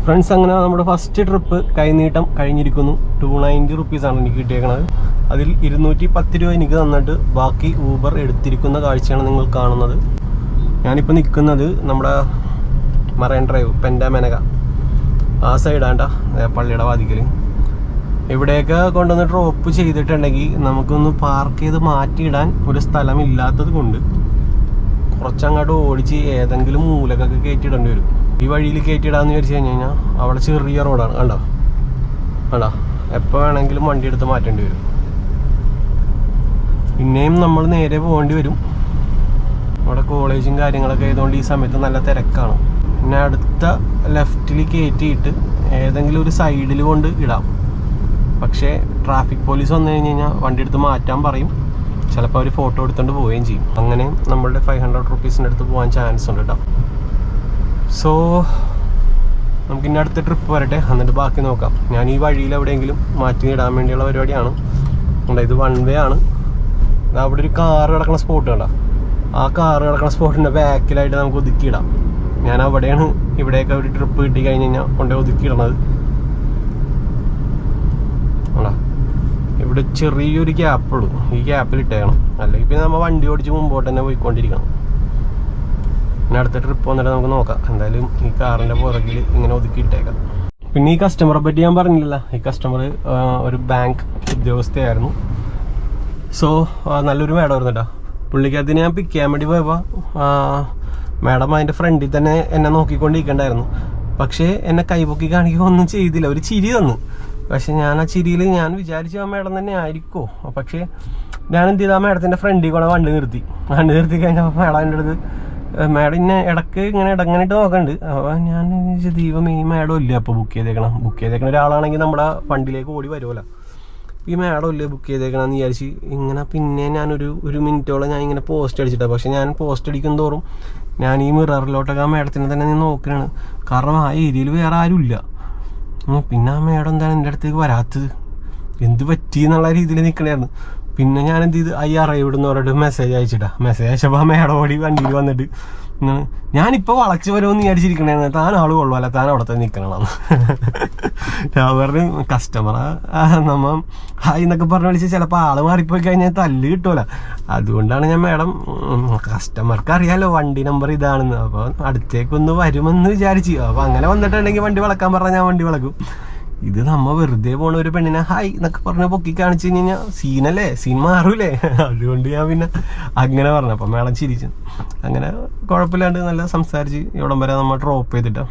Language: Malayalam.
ഫ്രണ്ട്സ്, അങ്ങനെ നമ്മുടെ ഫസ്റ്റ് ട്രിപ്പ് കൈനീട്ടം കഴിഞ്ഞിരിക്കുന്നു. 290 റുപ്പീസാണ് എനിക്ക് കിട്ടിയേക്കണത്. അതിൽ 210 രൂപ എനിക്ക് തന്നിട്ട് ബാക്കി ഊബർ എടുത്തിരിക്കുന്ന കാഴ്ചയാണ് നിങ്ങൾ കാണുന്നത്. ഞാനിപ്പോൾ നിൽക്കുന്നത് നമ്മുടെ മറൈൻ ഡ്രൈവ് പെൻഡാമേനക ആ സൈഡാണ്ട പള്ളിയുടെ വാതിക്കൽ. ഇവിടെയൊക്കെ കൊണ്ടുവന്ന് ഡ്രോപ്പ് ചെയ്തിട്ടുണ്ടെങ്കിൽ നമുക്കൊന്ന് പാർക്ക് ചെയ്ത് മാറ്റിയിടാൻ ഒരു സ്ഥലമില്ലാത്തത് കൊണ്ട് കുറച്ചങ്ങോട്ട് ഓടിച്ച് ഏതെങ്കിലും മൂലക്കൊക്കെ കയറ്റിയിടേണ്ടി വരും. ഈ വഴിയിൽ കയറ്റിയിടാന്ന് വിചാരിച്ചു കഴിഞ്ഞാൽ അവിടെ ചെറിയ റോഡാണ്. കണ്ടോ കണ്ടോ, എപ്പോൾ വേണമെങ്കിലും വണ്ടി എടുത്ത് മാറ്റേണ്ടി വരും. പിന്നെയും നമ്മൾ നേരെ പോകേണ്ടി വരും. അവിടെ കോളേജും കാര്യങ്ങളൊക്കെ ആയതുകൊണ്ട് ഈ സമയത്ത് നല്ല തിരക്കാണ്. പിന്നെ അടുത്ത ലെഫ്റ്റിൽ കയറ്റിയിട്ട് ഏതെങ്കിലും ഒരു സൈഡിൽ കൊണ്ട് ഇടാം. പക്ഷേ ട്രാഫിക് പോലീസ് വന്നു കഴിഞ്ഞ് കഴിഞ്ഞാൽ വണ്ടി എടുത്ത് മാറ്റാൻ പറയും. ചിലപ്പോൾ അവർ ഫോട്ടോ എടുത്തുകൊണ്ട് പോവുകയും ചെയ്യും. അങ്ങനെ നമ്മളുടെ 500 റുപ്പീസിൻ്റെ അടുത്ത് പോകാൻ ചാൻസ് ഉണ്ട് കേട്ടോ. സോ നമുക്കിനി അടുത്ത ട്രിപ്പ് വരട്ടെ, എന്നിട്ട് ബാക്കി നോക്കാം. ഞാൻ ഈ വഴിയിൽ എവിടെയെങ്കിലും മാറ്റി ഇടാൻ വേണ്ടിയുള്ള പരിപാടിയാണ്. ഇത് 1 വേ ആണ്. അവിടെ ഒരു കാറ് കിടക്കുന്ന സ്പോട്ട് കണ്ട, ആ കാറ് കിടക്കുന്ന സ്പോട്ടിൻ്റെ ബാക്കിലായിട്ട് നമുക്ക് ഒതുക്കിയിടാം. ഞാൻ അവിടെയാണ് ഇവിടെയൊക്കെ ഒരു ട്രിപ്പ് കിട്ടി കഴിഞ്ഞ് കഴിഞ്ഞാൽ കൊണ്ടുപോയി ഒതുക്കിയിടണത്. ഇവിടെ ചെറിയൊരു ഗ്യാപ്പുള്ളൂ, ഈ ഗ്യാപ്പിൽ ഇട്ടേക്കണം. അല്ലെങ്കിൽ പിന്നെ നമ്മൾ വണ്ടി ഓടിച്ച് മുമ്പോട്ട് തന്നെ പോയിക്കൊണ്ടിരിക്കണം. പിന്നെ അടുത്ത ട്രിപ്പ് വന്നിട്ട് നമുക്ക് നോക്കാം. എന്തായാലും ഈ കാറിൻ്റെ പുറകിൽ ഇങ്ങനെ ഒതുക്കി ഇട്ടേക്കാം. പിന്നെ ഈ കസ്റ്റമറെ പറ്റി ഞാൻ പറഞ്ഞില്ല, ഈ കസ്റ്റമർ ഒരു ബാങ്ക് ഉദ്യോഗസ്ഥയായിരുന്നു. സോ നല്ലൊരു മേഡമായിരുന്നു കേട്ടോ. പുള്ളിക്കകത്തിന് ഞാൻ പിക്ക് ചെയ്യാൻ വേണ്ടി പോയപ്പോൾ മാഡം അതിൻ്റെ ഫ്രണ്ടിൽ തന്നെ എന്നെ നോക്കിക്കൊണ്ടിരിക്കണ്ടായിരുന്നു. പക്ഷേ എന്നെ കൈപൊക്കി കാണിക്കുക ഒന്നും ചെയ്തില്ല, ഒരു ചിരി തന്നു. പക്ഷെ ഞാൻ ആ ചിരിയിൽ ഞാൻ വിചാരിച്ചു ആ മേഡം തന്നെ ആയിരിക്കുമോ. പക്ഷേ ഞാൻ എന്ത് ചെയ്തു, ആ മേഡത്തിൻ്റെ ഫ്രണ്ടിൽ കൂടെ വണ്ടി നിർത്തി കഴിഞ്ഞപ്പോൾ മേഡം എൻ്റെ അടുത്ത് മാഡം ഇന്നെ ഇടയ്ക്ക് ഇങ്ങനെ ഇടങ്ങനിട്ട് നോക്കണ്ട്. അപ്പോൾ ഞാൻ ദൈവം ഈ മാഡം ഇല്ലേ അപ്പോൾ ബുക്ക് ചെയ്തേക്കണ ഒരാളാണെങ്കിൽ നമ്മുടെ ഫണ്ടിലേക്ക് ഓടി വരുമല്ലോ. ഈ മാഡം ഇല്ലേ ബുക്ക് ചെയ്തേക്കണമെന്ന് വിചാരിച്ച് ഇങ്ങനെ പിന്നെ ഞാനൊരു മിനിറ്റോളം ഞാൻ ഇങ്ങനെ പോസ്റ്റ് അടിച്ചിട്ടാണ്. പക്ഷെ ഞാൻ പോസ്റ്റ് അടിക്കും തോറും ഞാൻ ഈ മിററിലോട്ടൊക്കെ ആ മാഡത്തിനെ തന്നെ ഞാൻ നോക്കുകയാണ്. കാരണം ആ ഏരിയയിൽ വേറെ ആരും ഇല്ല. പിന്നെ ആ മാഡം എന്താണ് എൻ്റെ അടുത്തേക്ക് വരാത്തത്, എന്ത് പറ്റി എന്നുള്ള രീതിയിൽ നിൽക്കണായിരുന്നു. പിന്നെ ഞാൻ എന്ത് ചെയ്ത് IR എന്ന് പറഞ്ഞിട്ട് മെസ്സേജ് അയച്ചപ്പോൾ ആ മാഡം ഓടി വണ്ടിയിൽ വന്നിട്ട് ഞാനിപ്പോൾ വളച്ച് വരുമെന്ന് വിചാരിച്ചിരിക്കണേന്ന്, താൻ ആൾ കൊള്ളുമല്ല, താൻ അവിടെ തന്നെ നിൽക്കണമെന്ന്. ഞാൻ പറഞ്ഞു കസ്റ്റമർ നമ്മ ഹായ് എന്നൊക്കെ പറഞ്ഞ് വിളിച്ച് ചിലപ്പോൾ ആൾ മാറിപ്പോയി കഴിഞ്ഞാൽ തല്ല് കിട്ടുമല്ലോ. അതുകൊണ്ടാണ് ഞാൻ മാഡം കസ്റ്റമർക്ക് അറിയാലോ വണ്ടി നമ്പർ ഇതാണെന്ന്, അപ്പോൾ അടുത്തേക്കൊന്ന് വരുമെന്ന് വിചാരിച്ചു. അപ്പോൾ അങ്ങനെ വന്നിട്ടുണ്ടെങ്കിൽ വണ്ടി വളക്കാൻ പറഞ്ഞാൽ ഞാൻ വണ്ടി വളക്കും. ഇത് നമ്മ വെറുതെ പോണ ഒരു പെണ്ണിനെ ഹായ് എന്നൊക്കെ പറഞ്ഞ് പൊക്കി കാണിച്ചു കഴിഞ്ഞാൽ സീനല്ലേ, സീൻ മാറൂലേ. അതുകൊണ്ട് ഞാൻ പിന്നെ അങ്ങനെ പറഞ്ഞു. അപ്പം മേഡം ചിരിച്ചു. അങ്ങനെ കുഴപ്പമില്ലാണ്ട് നല്ല സംസാരിച്ച് ഇവിടം വരെ നമ്മൾ ഡ്രോപ്പ് ചെയ്തിട്ടാണ്.